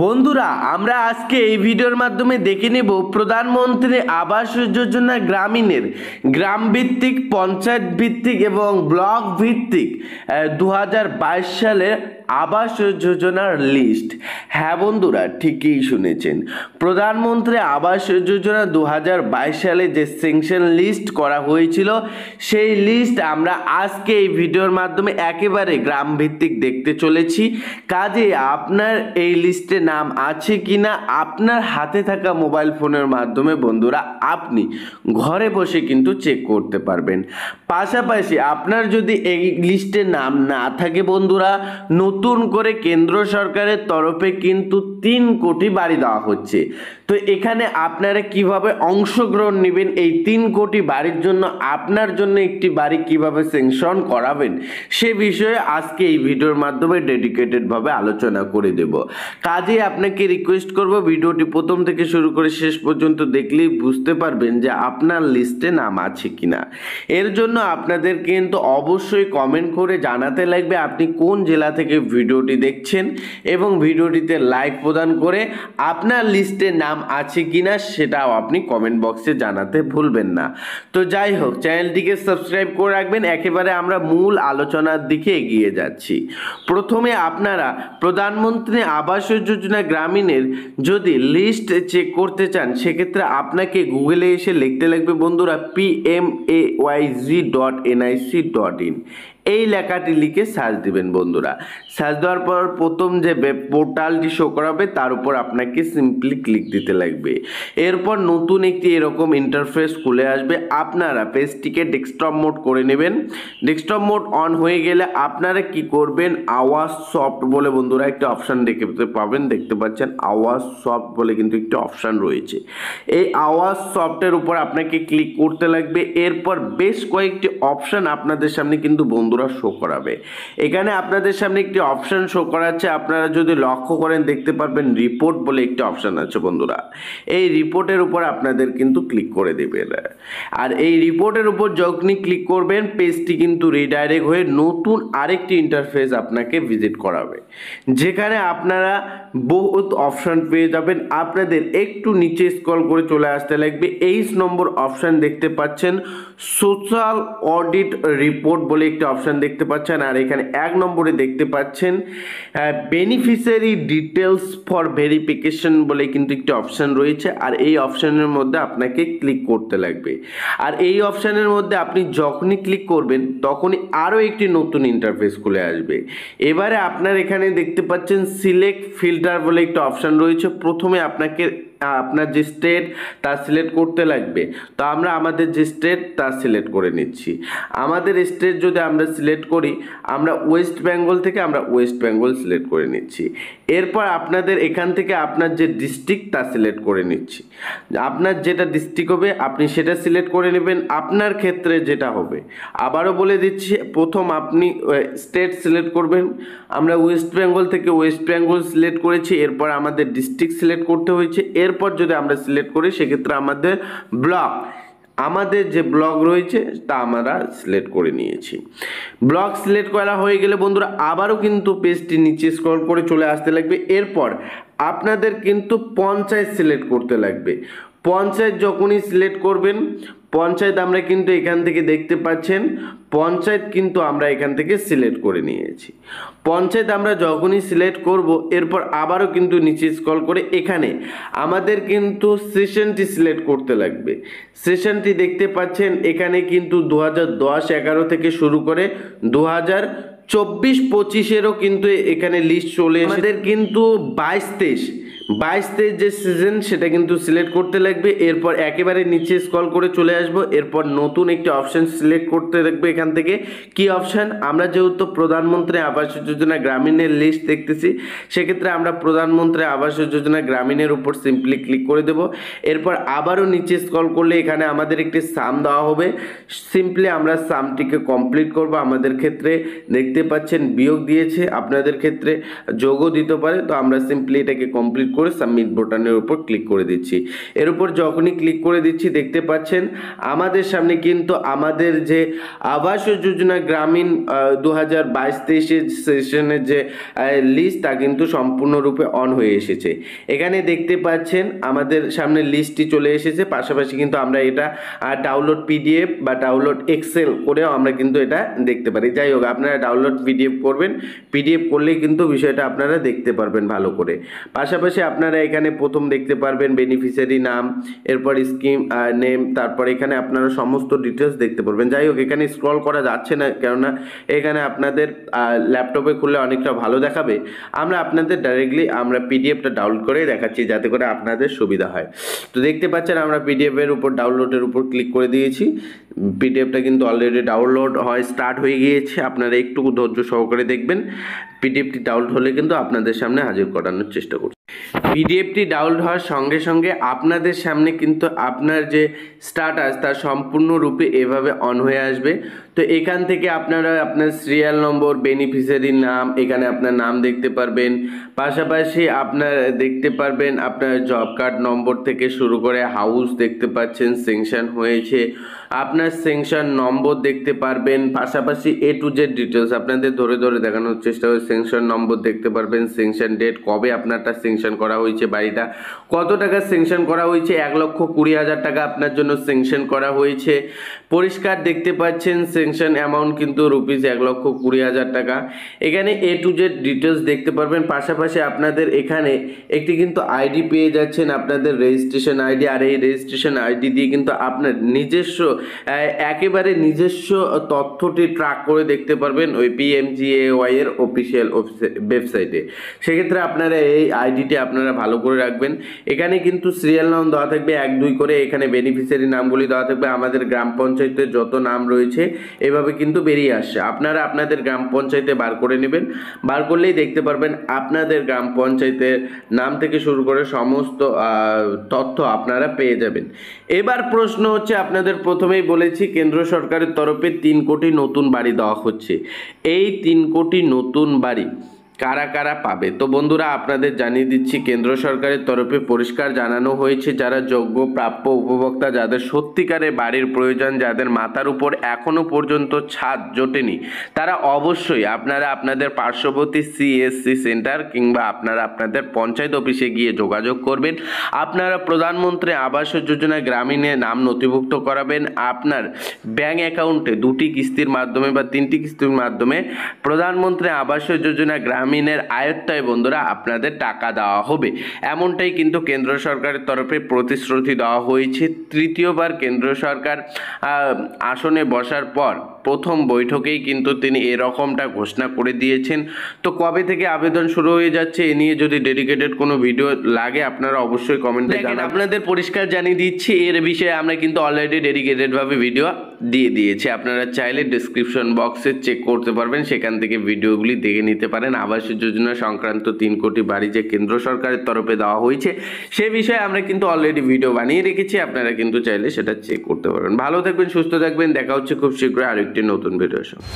বন্ধুরা, আমরা আজকে এই ভিডিওর মাধ্যমে দেখে নেব প্রধানমন্ত্রী আবাস যোজনা গ্রামীণের গ্রাম ভিত্তিক, পঞ্চায়েত ভিত্তিক এবং ব্লক ভিত্তিক 2022 সালের আবাস যোজনার লিস্ট। হ্যাঁ বন্ধুরা, ঠিকই শুনেছেন। প্রধানমন্ত্রী আবাস যোজনা 2022 সালে যে স্যাংশন লিস্ট করা হয়েছিল, সেই লিস্ট আমরা আজকে এই ভিডিওর মাধ্যমে একেবারে গ্রাম ভিত্তিক দেখতে চলেছি। কাজে আপনার এই লিস্টে নাম আছে কিনা আপনার হাতে থাকা মোবাইল ফোনের মাধ্যমে বন্ধুরা আপনি ঘরে বসে কিন্তু চেক করতে পারবেন। পাশাপাশি আপনার যদি এই লিস্টে নাম না থাকে বন্ধুরা, নতুন করে কেন্দ্র সরকারের তরফে কিন্তু 3 কোটি বাড়ি দেওয়া হচ্ছে। তো এখানে আপনারা কিভাবে অংশগ্রহণ নেবেন, এই 3 কোটি বাড়ির জন্য আপনার জন্য একটি বাড়ি কিভাবে স্যাংশন করাবেন, সে বিষয়ে আজকে এই ভিডিওর মাধ্যমে ডেডিকেটেডভাবে আলোচনা করে দেব। কাজে আপনাকে রিকোয়েস্ট করব, ভিডিওটি প্রথম থেকে শুরু করে শেষ পর্যন্ত দেখলেই বুঝতে পারবেন যে আপনার লিস্টে নাম আছে কিনা। এর জন্য আপনাদের কিন্তু অবশ্যই কমেন্ট করে জানাতে লাগবে আপনি কোন জেলা থেকে ভিডিওটি দেখছেন, এবং ভিডিওটিতে লাইক প্রদান করে আপনার লিস্টে নাম আছে কিনা সেটাও আপনি কমেন্ট বক্সে জানাতে ভুলবেন না। তো যাই হোক, চ্যানেলটিকে সাবস্ক্রাইব করে রাখবেন। একেবারে আমরা মূল আলোচনার দিকে এগিয়ে যাচ্ছি। প্রথমে আপনারা প্রধানমন্ত্রী আবাস যোজনা গ্রামীণের যদি লিস্ট চেক করতে চান, সেক্ষেত্রে আপনাকে গুগলে এসে লিখতে লাগবে বন্ধুরা PMAYG.nic.in। এই লেখাটি লিখে সার্চ দিবেন বন্ধুরা। সার্চ দেওয়ার পর প্রথম যে ওয়েব পোর্টালটি শো করাবে তার উপর আপনাকে সিম্পলি ক্লিক দিতে লাগবে। এরপর নতুন একটি এরকম ইন্টারফেস খুলে আসবে। আপনারা পেজটিকে ডেস্কটপ মোড করে নেবেন। ডেস্কটপ মোড অন হয়ে গেলে আপনারা কি করবেন, আওয়াজ সফট বলে বন্ধুরা একটা অপশান দেখতে পাবেন, দেখতে পাচ্ছেন আওয়াজ সফট বলে কিন্তু একটি অপশান রয়েছে। এই আওয়াজ সফটের উপর আপনাকে ক্লিক করতে লাগবে। এরপর বেশ কয়েকটি অপশান আপনাদের সামনে কিন্তু বন্ধুরা শো করাবে। এখানে আপনাদের সামনে একটি অপশন শো করাচ্ছে, আপনারা যদি লক্ষ্য করেন দেখতে পারবেন রিপোর্ট বলে একটি অপশন আছে বন্ধুরা। এই রিপোর্টের উপর আপনাদের কিন্তু ক্লিক করে দেবেন। আর এই রিপোর্টের উপর যখনই ক্লিক করবেন পেজটি কিন্তু রিডাইরেক্ট হয়ে নতুন আরেকটি ইন্টারফেস আপনাকে ভিজিট করাবে, যেখানে আপনারা বহুত অপশন পেয়ে যাবেন। আপনাদের একটু নিচে স্ক্রল করে চলে আসতে লাগবে। 23 নম্বর অপশন দেখতে পাচ্ছেন সোশ্যাল অডিট রিপোর্ট বলে একটি অপশন দেখতে পাচ্ছেন। আর এখানে 1 নম্বরে দেখতে পাচ্ছেন বেনিফিশিয়ারি ডিটেলস ফর ভেরিফিকেশন বলে কিন্তু একটি অপশন রয়েছে। আর এই অপশনের মধ্যে আপনাকে ক্লিক করতে লাগবে। আর এই অপশনের মধ্যে আপনি যখনই ক্লিক করবেন তখনই আরও একটি নতুন ইন্টারফেস খুলে আসবে। এবারে আপনার এখানে দেখতে পাচ্ছেন সিলেক্ট ফিল্টার বলে একটা অপশন রয়েছে। প্রথমে আপনাকে আপনার যে স্টেট তা সিলেক্ট করতে লাগবে। তো আমরা আমাদের যে স্টেট তা সিলেক্ট করে নিচ্ছি। আমাদের স্টেট যদি আমরা সিলেক্ট করি, আমরা ওয়েস্ট বেঙ্গল থেকে আমরা ওয়েস্ট বেঙ্গল সিলেক্ট করে নিচ্ছি। এরপর আপনাদের এখান থেকে আপনার যে ডিস্ট্রিক্ট তা সিলেক্ট করে নিচ্ছি। আপনার যেটা ডিস্ট্রিক্ট হবে আপনি সেটা সিলেক্ট করে নেবেন। আপনার ক্ষেত্রে যেটা হবে, আবারও বলে দিচ্ছি, প্রথম আপনি স্টেট সিলেক্ট করবেন। আমরা ওয়েস্ট বেঙ্গল থেকে ওয়েস্ট বেঙ্গল সিলেক্ট করেছি। এরপর আমাদের ডিস্ট্রিক্ট সিলেক্ট করতে হয়েছে। এরপর যদি আমরা সিলেক্ট করি সেক্ষেত্রে আমাদের ব্লক, আমাদের যে ব্লক রয়েছে তা আমরা সিলেক্ট করে নিয়েছি। ব্লক সিলেক্ট করা হয়ে গেলে বন্ধুরা আবারও কিন্তু পেজটি নিচে স্ক্রল করে চলে আসতে লাগবে। এরপর আপনাদের কিন্তু পঞ্চায়েত সিলেক্ট করতে লাগবে। পঞ্চায়েত যখনই সিলেক্ট করবেন, পঞ্চায়েত আমরা কিন্তু এখান থেকে দেখতে পাচ্ছেন পঞ্চায়েত কিন্তু আমরা এখান থেকে সিলেক্ট করে নিয়েছি। পঞ্চায়েত আমরা যখনই সিলেক্ট করব, এরপর আবারও কিন্তু নিচে স্ক্রল করে এখানে আমাদের কিন্তু সেশনটি সিলেক্ট করতে লাগবে। সেশনটি দেখতে পাচ্ছেন এখানে কিন্তু 2010-11 থেকে শুরু করে 2024-25-এরও কিন্তু এখানে লিস্ট চলে এসেছে। আমাদের কিন্তু 22-23 যে সিজন সেটা কিন্তু সিলেক্ট করতে লাগবে। এরপর একেবারে নিচে স্ক্রল করে চলে আসব। এরপর নতুন একটি অপশন সিলেক্ট করতে লাগবে। এখান থেকে কি অপশন, আমরা যেহেতু প্রধানমন্ত্রী আবাস যোজনা গ্রামীণের লিস্ট দেখতেছি, সেক্ষেত্রে আমরা প্রধানমন্ত্রী আবাস যোজনা গ্রামীণের উপর সিম্পলি ক্লিক করে দেব। এরপর আবারও নিচে স্ক্রল করলে এখানে আমাদের একটি সাম দেওয়া হবে। সিম্পলি আমরা সামটিকে কমপ্লিট করব। আমাদের ক্ষেত্রে দেখতে দেখতে পাচ্ছেন বিয়োগ দিয়েছে, আপনাদের ক্ষেত্রে যোগও দিতে পারে। তো আমরা সিম্পলি এটাকে কমপ্লিট করে সাবমিট বাটনের উপর ক্লিক করে দিচ্ছি। এর উপর যখনই ক্লিক করে দিচ্ছি দেখতে পাচ্ছেন আমাদের সামনে কিন্তু আমাদের যে আবাস যোজনা গ্রামীণ 2022-23 সেশনের যে লিস্ট তা কিন্তু সম্পূর্ণরূপে অন হয়ে এসেছে। এখানে দেখতে পাচ্ছেন আমাদের সামনে লিস্টটি চলে এসেছে, পাশাপাশি কিন্তু আমরা এটা ডাউনলোড পিডিএফ বা ডাউনলোড এক্সেল করেও আমরা কিন্তু এটা দেখতে পারি। যাই হোক, আপনারা ডাউনলোড পিডিএফ করবেন, পিডিএফ করলেই কিন্তু বিষয়টা আপনারা দেখতে পারবেন ভালো করে। পাশাপাশি আপনারা এখানে প্রথম দেখতে পারবেন বেনিফিশিয়ারি নাম, এরপর স্কিম নেম, তারপর এখানে আপনারা সমস্ত ডিটেলস দেখতে পারবেন। যাই হোক, এখানে স্ক্রল করা যাচ্ছে না, কেননা এখানে আপনাদের ল্যাপটপে খুললে অনেকটা ভালো দেখাবে। আমরা আপনাদের ডাইরেক্টলি আমরা পিডিএফটা ডাউনলোড করে দেখাচ্ছি যাতে করে আপনাদের সুবিধা হয়। তো দেখতে পাচ্ছেন আমরা পিডিএফের উপর ডাউনলোডের উপর ক্লিক করে দিয়েছি। পিডিএফটা কিন্তু অলরেডি ডাউনলোড হয় স্টার্ট হয়ে গিয়েছে। আপনারা একটু ধৈর্য সহকারে দেখবেন। পিডিএফটি ডাউনলোড হলে কিন্তু আপনাদের সামনে হাজির করানোর চেষ্টা করছি। পিডিএফটি ডাউনলোড হওয়ার সঙ্গে সঙ্গে আপনাদের সামনে কিন্তু আপনার যে স্ট্যাটাস তার সম্পূর্ণরূপে এভাবে অন হয়ে আসবে। তো এখান থেকে আপনারা আপনার সিরিয়াল নম্বর, বেনিফিশিয়ারির নাম, এখানে আপনার নাম দেখতে পারবেন। পাশাপাশি আপনার দেখতে পারবেন আপনার জব কার্ড নম্বর থেকে শুরু করে হাউস দেখতে পাচ্ছেন স্যাংশন হয়েছে, আপনার স্যাংশন নম্বর দেখতে পারবেন। পাশাপাশি A to Z ডিটেলস আপনাদের ধরে ধরে দেখানোর চেষ্টা করে স্যাংশন নম্বর দেখতে পারবেন, স্যাংশন ডেট, কবে আপনারটা স্যাংশন করা হয়েছে, বাড়িটা কত টাকা স্যাংশন করা হয়েছে, 1,20,000 টাকা আপনার জন্য স্যাংশন করা হয়েছে। পরিষ্কার দেখতে পাচ্ছেন স্যাংশন অ্যামাউন্ট কিন্তু রুপিস 1,20,000 টাকা। এখানে A to Z ডিটেলস দেখতে পারবেন। পাশাপাশি আপনাদের এখানে একটি কিন্তু আইডি পেয়ে যাচ্ছেন, আপনাদের রেজিস্ট্রেশন আইডি। আর এই রেজিস্ট্রেশন আইডি দিয়ে কিন্তু আপনার নিজস্ব একেবারে নিজস্ব তথ্যটি ট্র্যাক করে দেখতে পারবেন ওই PMGAY এর অফিসিয়াল ওয়েবসাইটে। সেক্ষেত্রে আপনারা এই আইডিটি আপনারা ভালো করে রাখবেন। এখানে কিন্তু সিরিয়াল নাম দেওয়া থাকবে 1, 2 করে, এখানে বেনিফিশিয়ারি নামগুলি দেওয়া থাকবে। আমাদের গ্রাম পঞ্চায়েতের যত নাম রয়েছে এভাবে কিন্তু বেরিয়ে আসছে। আপনারা আপনাদের গ্রাম পঞ্চায়েতে বার করে নেবেন, বার করলেই দেখতে পারবেন আপনাদের গ্রাম পঞ্চায়েতের নাম থেকে শুরু করে সমস্ত তথ্য আপনারা পেয়ে যাবেন। এবার প্রশ্ন হচ্ছে, আপনাদের প্রথমেই বলেছি কেন্দ্র সরকারের তরফে 3 কোটি নতুন বাড়ি দেওয়া হচ্ছে। এই 3 কোটি নতুন বাড়ি কারা কারা পাবে? তো বন্ধুরা, আপনাদের জানিয়ে দিচ্ছি কেন্দ্র সরকারের তরফে পরিষ্কার জানানো হয়েছে যারা যোগ্য প্রাপ্য উপভোক্তা, যাদের সত্যিকারের বাড়ির প্রয়োজন, যাদের মাথার উপর এখনো পর্যন্ত ছাদ জোটেনি, তারা অবশ্যই আপনারা আপনাদের পার্শ্ববর্তী CSC সেন্টার কিংবা আপনারা আপনাদের পঞ্চায়েত অফিসে গিয়ে যোগাযোগ করবেন। আপনারা প্রধানমন্ত্রী আবাস যোজনা গ্রামীণে নাম নথিভুক্ত করাবেন। আপনার ব্যাংক অ্যাকাউন্টে 2টি কিস্তির মাধ্যমে বা 3টি কিস্তির মাধ্যমে প্রধানমন্ত্রী আবাস যোজনা গ্রামীণের আয়ত্তায় বন্ধুরা আপনাদের টাকা দেওয়া হবে। এমনটাই কিন্তু কেন্দ্র সরকারের তরফে প্রতিশ্রুতি দেওয়া হয়েছে। তৃতীয়বার কেন্দ্র সরকার আসনে বসার পর প্রথম বৈঠকেই কিন্তু তিনি এরকমটা ঘোষণা করে দিয়েছেন। তো কবে থেকে আবেদন শুরু হয়ে যাচ্ছে এ নিয়ে যদি ডেডিকেটেড কোনো ভিডিও লাগে আপনারা অবশ্যই কমেন্টে জানাবেন। আপনাদের পরিষ্কার জানিয়ে দিচ্ছি এর বিষয়ে আমরা কিন্তু অলরেডি ডেডিকেটেডভাবে ভিডিও দিয়ে দিয়েছি। আপনারা চাইলে ডেসক্রিপশন বক্সে চেক করতে পারবেন, সেখান থেকে ভিডিওগুলি দেখে নিতে পারেন। আবাস যোজনা সংক্রান্ত 3 কোটি বাড়ি যে কেন্দ্র সরকারের তরফে দেওয়া হয়েছে সে বিষয়ে আমরা কিন্তু অলরেডি ভিডিও বানিয়ে রেখেছি, আপনারা কিন্তু চাইলে সেটা চেক করতে পারবেন। ভালো থাকবেন, সুস্থ থাকবেন, দেখা হচ্ছে খুব শীঘ্রই আরেকটি নতুন ভিডিওর সঙ্গে।